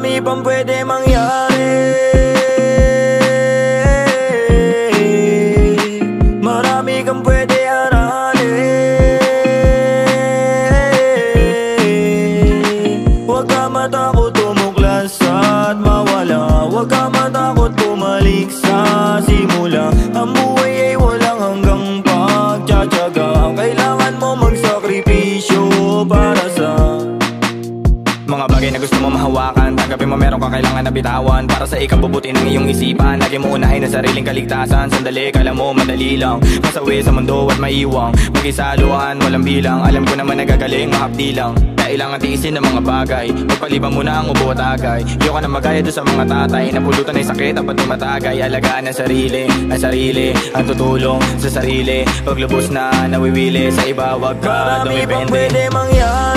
Marami pang pwede mangyari, marami kang pwede aralin. Huwag ka matakot tumuklas at mawala, huwag ka matakot bumalik sa simula. Ang buhay ay walang hanggang pagtsatsaga, kailangan mo magsakripisyo para sa mga bagay na gusto mo mahawakan. Tanggapin mo meron ka kailangan na bitawan para sa ikabubuti ng iyong isipan. Lagi mo unahin ang sariling kaligtasan. Sandali, kala mo madali lang masawi sa mundo at maiwang mag-isa luhan, walang bilang. Alam ko naman nagagaling, mahapdi lang. Kailangan tiisin ng mga bagay, magpaliban mo na ang ubo at agay. Iyo ka na magaya doon sa mga tatay napulutan ay sakit at pati matagay. Alagaan ang sarili, ang tutulong sa sarili. Paglubos na nawiwili sa iba, wag ka dumipende. Marami pang pwede mangyari,